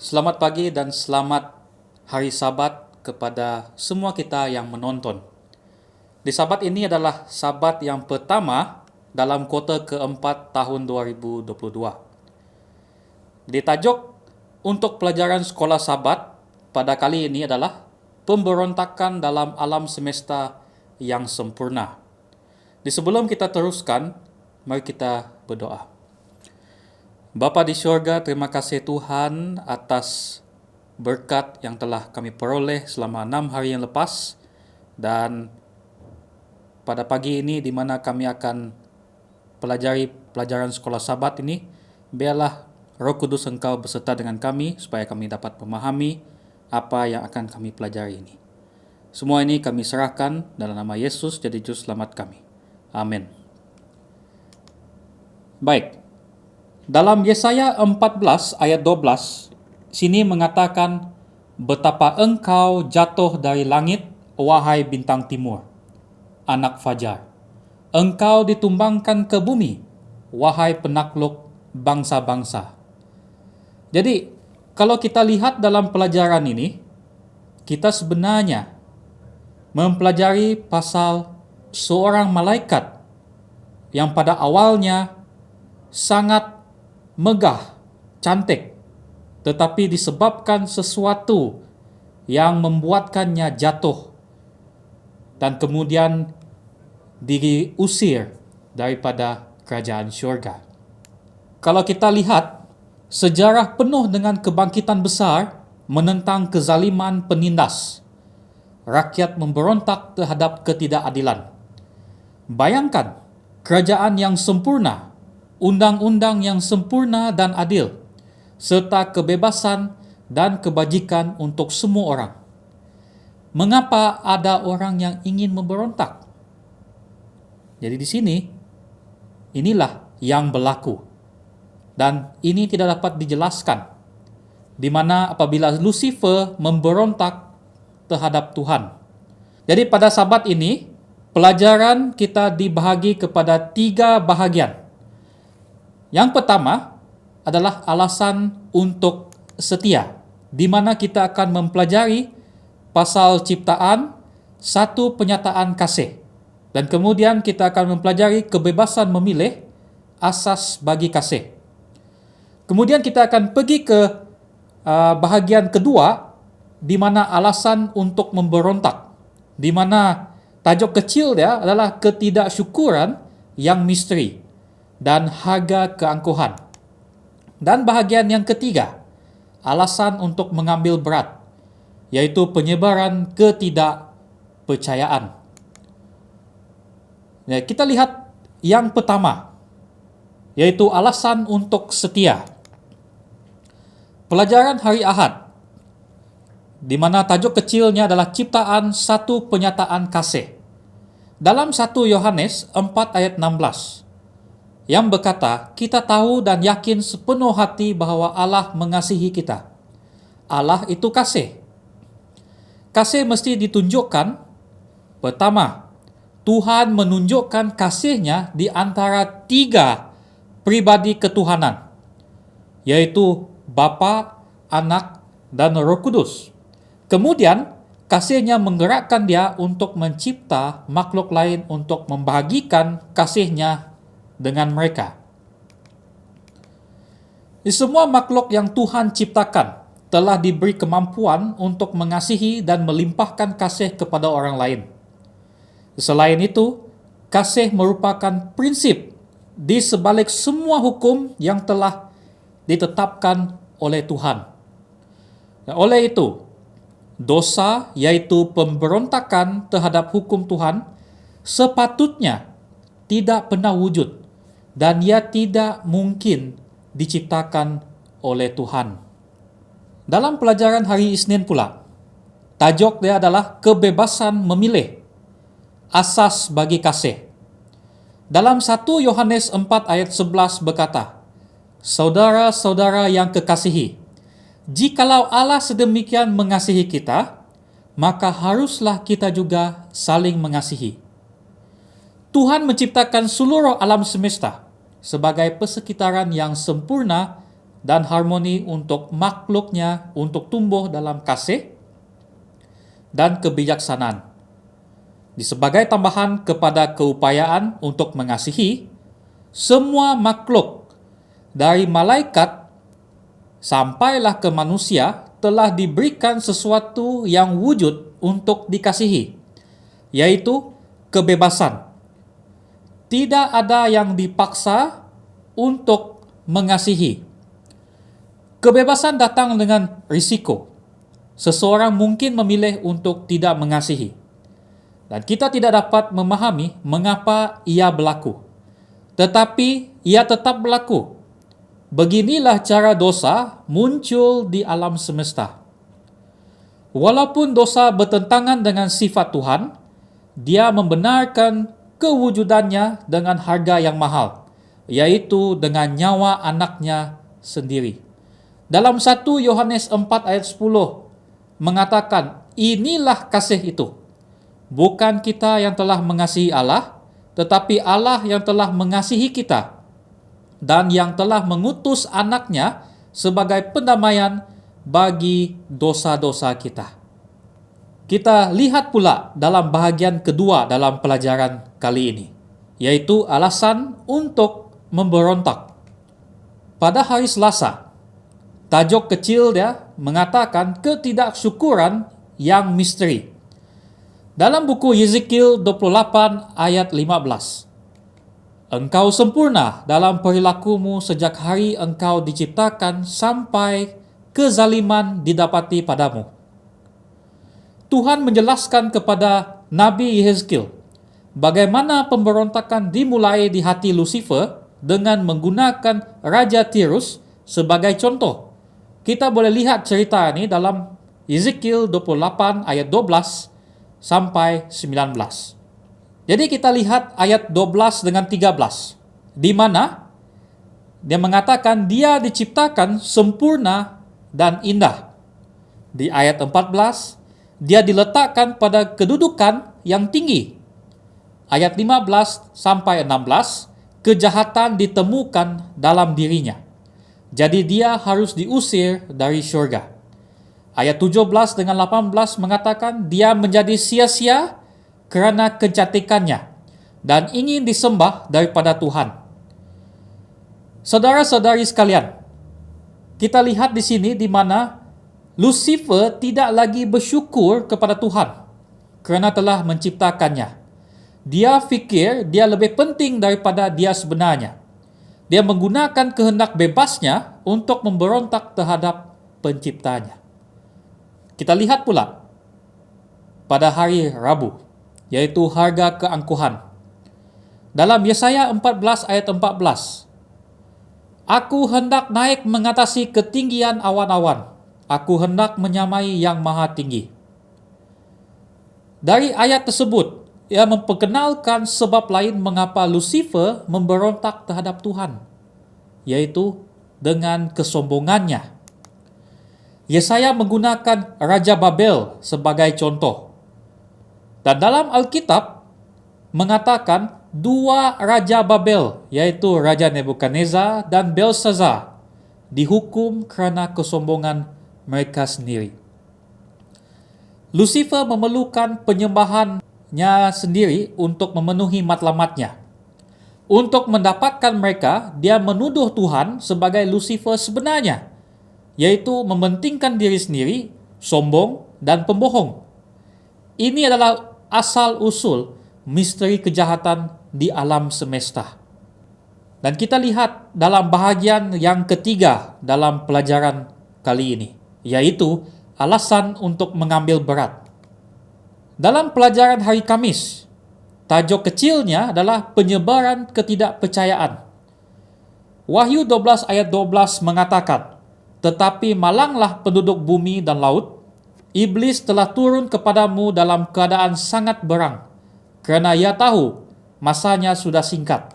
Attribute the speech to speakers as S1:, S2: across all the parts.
S1: Selamat pagi dan selamat hari Sabat kepada semua kita yang menonton. Di Sabat ini adalah Sabat yang pertama dalam kuartal keempat tahun 2022. Di tajuk untuk pelajaran sekolah Sabat pada kali ini adalah pemberontakan dalam alam semesta yang sempurna. Di sebelum kita teruskan, mari kita berdoa. Bapa di syurga, terima kasih Tuhan atas berkat yang telah kami peroleh selama 6 hari yang lepas, dan pada pagi ini di mana kami akan pelajari pelajaran sekolah Sabat ini, biarlah Roh Kudus Engkau beserta dengan kami supaya kami dapat memahami apa yang akan kami pelajari ini. Semua ini kami serahkan dalam nama Yesus jadi juru selamat kami. Amin. Baik. Dalam Yesaya 14 ayat 12, sini mengatakan, betapa engkau jatuh dari langit, wahai bintang timur, anak fajar. Engkau ditumbangkan ke bumi, wahai penakluk bangsa-bangsa. Jadi, kalau kita lihat dalam pelajaran ini, kita sebenarnya mempelajari pasal seorang malaikat yang pada awalnya sangat megah, cantik, tetapi disebabkan sesuatu yang membuatkannya jatuh dan kemudian diusir daripada kerajaan syurga. Kalau kita lihat, sejarah penuh dengan kebangkitan besar menentang kezaliman penindas. Rakyat memberontak terhadap ketidakadilan. Bayangkan, kerajaan yang sempurna, undang-undang yang sempurna dan adil, serta kebebasan dan kebajikan untuk semua orang. Mengapa ada orang yang ingin memberontak? Jadi di sini, inilah yang berlaku. Dan ini tidak dapat dijelaskan, di mana apabila Lucifer memberontak terhadap Tuhan. Jadi pada Sabat ini, pelajaran kita dibahagi kepada 3 bahagian. Yang pertama adalah alasan untuk setia, di mana kita akan mempelajari pasal ciptaan, 1 penyataan kasih. Dan kemudian kita akan mempelajari kebebasan memilih, asas bagi kasih. Kemudian kita akan pergi ke bahagian kedua, di mana alasan untuk memberontak, di mana tajuk kecil dia adalah ketidaksyukuran yang misteri dan harga keangkuhan. Dan bahagian yang ketiga, alasan untuk mengambil berat, yaitu penyebaran ketidakpercayaan. Ya, kita lihat yang pertama, yaitu alasan untuk setia. Pelajaran hari Ahad, di mana tajuk kecilnya adalah ciptaan 1 penyataan kasih. Dalam 1 Yohanes 4 ayat 16, yang berkata, kita tahu dan yakin sepenuh hati bahwa Allah mengasihi kita. Allah itu kasih. Kasih mesti ditunjukkan. Pertama, Tuhan menunjukkan kasih-Nya di antara 3 pribadi ketuhanan, yaitu Bapa, Anak, dan Roh Kudus. Kemudian, kasih-Nya menggerakkan Dia untuk mencipta makhluk lain untuk membagikan kasih-Nya dengan mereka. Di semua makhluk yang Tuhan ciptakan telah diberi kemampuan untuk mengasihi dan melimpahkan kasih kepada orang lain. Selain itu, kasih merupakan prinsip di sebalik semua hukum yang telah ditetapkan oleh Tuhan. Oleh itu, dosa, yaitu pemberontakan terhadap hukum Tuhan, sepatutnya tidak pernah wujud dan ia tidak mungkin diciptakan oleh Tuhan. Dalam pelajaran hari Isnin pula, tajuk dia adalah kebebasan memilih, asas bagi kasih. Dalam 1 Yohanes 4 ayat 11 berkata, saudara-saudara yang kekasihi, jikalau Allah sedemikian mengasihi kita, maka haruslah kita juga saling mengasihi. Tuhan menciptakan seluruh alam semesta sebagai persekitaran yang sempurna dan harmoni untuk makhluknya untuk tumbuh dalam kasih dan kebijaksanaan. Sebagai tambahan kepada keupayaan untuk mengasihi, semua makhluk dari malaikat sampailah ke manusia telah diberikan sesuatu yang wujud untuk dikasihi, yaitu kebebasan. Tidak ada yang dipaksa untuk mengasihi. Kebebasan datang dengan risiko. Seseorang mungkin memilih untuk tidak mengasihi. Dan kita tidak dapat memahami mengapa ia berlaku. Tetapi ia tetap berlaku. Beginilah cara dosa muncul di alam semesta. Walaupun dosa bertentangan dengan sifat Tuhan, dia membenarkan kewujudannya dengan harga yang mahal, yaitu dengan nyawa anaknya sendiri. Dalam 1 Yohanes 4 ayat 10 mengatakan, inilah kasih itu. Bukan kita yang telah mengasihi Allah, tetapi Allah yang telah mengasihi kita dan yang telah mengutus anaknya sebagai pendamaian bagi dosa-dosa kita. Kita lihat pula dalam bahagian kedua dalam pelajaran kali ini, yaitu alasan untuk memberontak. Pada hari Selasa, tajuk kecil dia mengatakan ketidaksyukuran yang misteri. Dalam buku Yeskiel 28 ayat 15, engkau sempurna dalam perilakumu sejak hari engkau diciptakan sampai kezaliman didapati padamu. Tuhan menjelaskan kepada Nabi Yeskiel bagaimana pemberontakan dimulai di hati Lucifer dengan menggunakan Raja Tirus sebagai contoh. Kita boleh lihat cerita ini dalam Yeskiel 28 ayat 12 sampai 19. Jadi kita lihat ayat 12 dengan 13, di mana dia mengatakan dia diciptakan sempurna dan indah. Di ayat 14, dia diletakkan pada kedudukan yang tinggi. Ayat 15 sampai 16, kejahatan ditemukan dalam dirinya. Jadi dia harus diusir dari syurga. Ayat 17 dengan 18 mengatakan dia menjadi sia-sia kerana kecantikannya dan ingin disembah daripada Tuhan. Saudara-saudari sekalian, kita lihat di sini di mana Lucifer tidak lagi bersyukur kepada Tuhan kerana telah menciptakannya. Dia fikir dia lebih penting daripada dia sebenarnya. Dia menggunakan kehendak bebasnya untuk memberontak terhadap penciptanya. Kita lihat pula pada hari Rabu, yaitu harga keangkuhan. Dalam Yesaya 14 ayat 14, aku hendak naik mengatasi ketinggian awan-awan. Aku hendak menyamai yang maha tinggi. Dari ayat tersebut, ia memperkenalkan sebab lain mengapa Lucifer memberontak terhadap Tuhan, yaitu dengan kesombongannya. Yesaya menggunakan Raja Babel sebagai contoh. Dan dalam Alkitab mengatakan dua Raja Babel, yaitu Raja Nebukadnezar dan Belshazzar, dihukum kerana kesombongan mereka sendiri. Lucifer memerlukan penyembahannya sendiri untuk memenuhi matlamatnya. Untuk mendapatkan mereka, dia menuduh Tuhan sebagai Lucifer sebenarnya, yaitu mementingkan diri sendiri, sombong, dan pembohong. Ini adalah asal-usul misteri kejahatan di alam semesta. Dan kita lihat dalam bahagian yang ketiga dalam pelajaran kali ini, yaitu alasan untuk mengambil berat. Dalam pelajaran hari Kamis, tajuk kecilnya adalah penyebaran ketidakpercayaan. Wahyu 12 ayat 12 mengatakan, tetapi malanglah penduduk bumi dan laut, iblis telah turun kepadamu dalam keadaan sangat berang, kerana ia tahu masanya sudah singkat.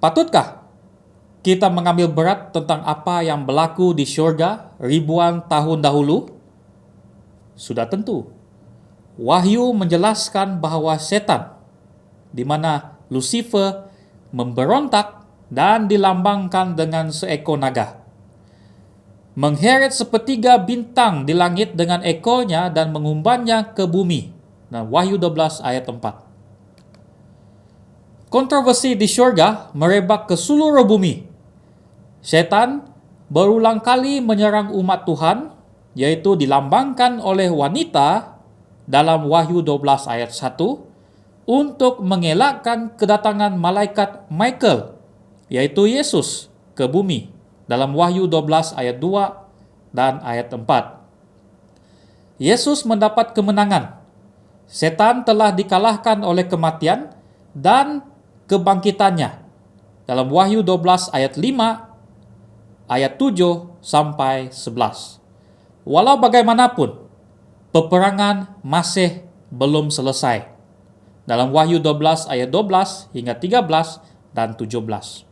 S1: Patutkah kita mengambil berat tentang apa yang berlaku di syurga ribuan tahun dahulu? Sudah tentu. Wahyu menjelaskan bahawa setan, di mana Lucifer memberontak dan dilambangkan dengan seekor naga. Mengheret sepertiga bintang di langit dengan ekornya dan mengumbannya ke bumi. Nah, Wahyu 12 ayat 4. Kontroversi di syurga merebak ke seluruh bumi. Setan berulang kali menyerang umat Tuhan, yaitu dilambangkan oleh wanita dalam Wahyu 12 ayat 1 untuk mengelakkan kedatangan malaikat Michael, yaitu Yesus, ke bumi dalam Wahyu 12 ayat 2 dan ayat 4. Yesus mendapat kemenangan. Setan telah dikalahkan oleh kematian dan kebangkitannya dalam Wahyu 12 ayat 5, ayat 7 sampai 11. Walau bagaimanapun, peperangan masih belum selesai. Dalam Wahyu 12 ayat 12 hingga 13 dan 17.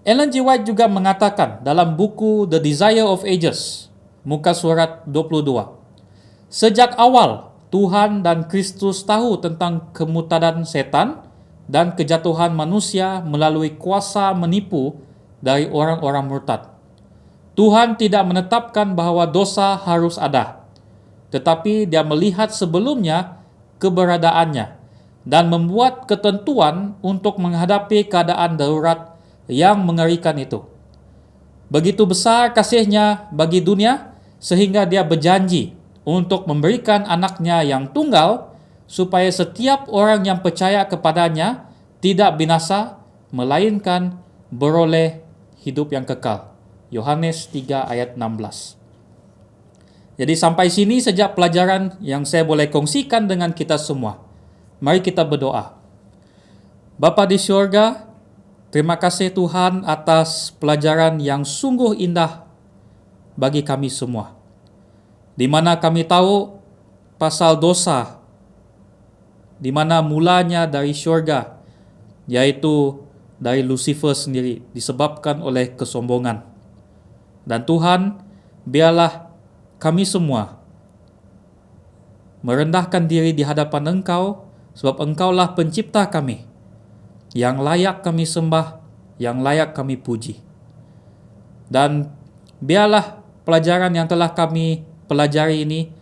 S1: Ellen G. White juga mengatakan dalam buku The Desire of Ages, muka surat 22, sejak awal Tuhan dan Kristus tahu tentang kemurtadan setan dan kejatuhan manusia melalui kuasa menipu dari orang-orang murtad. Tuhan tidak menetapkan bahwa dosa harus ada, tetapi Dia melihat sebelumnya keberadaannya dan membuat ketentuan untuk menghadapi keadaan darurat yang mengerikan itu. Begitu besar kasih-Nya bagi dunia sehingga Dia berjanji untuk memberikan anaknya yang tunggal supaya setiap orang yang percaya kepadanya tidak binasa melainkan beroleh hidup yang kekal. Yohanes 3 ayat 16. Jadi sampai sini sejak pelajaran yang saya boleh kongsikan dengan kita semua. Mari kita berdoa. Bapa di syurga, terima kasih Tuhan atas pelajaran yang sungguh indah bagi kami semua, di mana kami tahu pasal dosa, di mana mulanya dari syurga, yaitu dari Lucifer sendiri, disebabkan oleh kesombongan. Dan Tuhan, biarlah kami semua merendahkan diri di hadapan Engkau, sebab Engkaulah pencipta kami, yang layak kami sembah, yang layak kami puji. Dan biarlah pelajaran yang telah kami pelajari ini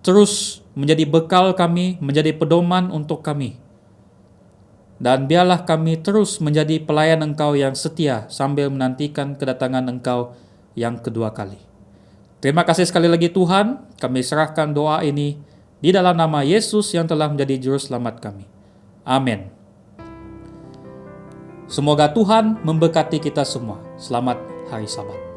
S1: terus menjadi bekal kami, menjadi pedoman untuk kami. Dan biarlah kami terus menjadi pelayan Engkau yang setia sambil menantikan kedatangan Engkau yang kedua kali. Terima kasih sekali lagi Tuhan, kami serahkan doa ini di dalam nama Yesus yang telah menjadi juru selamat kami. Amin. Semoga Tuhan memberkati kita semua. Selamat hari Sabat.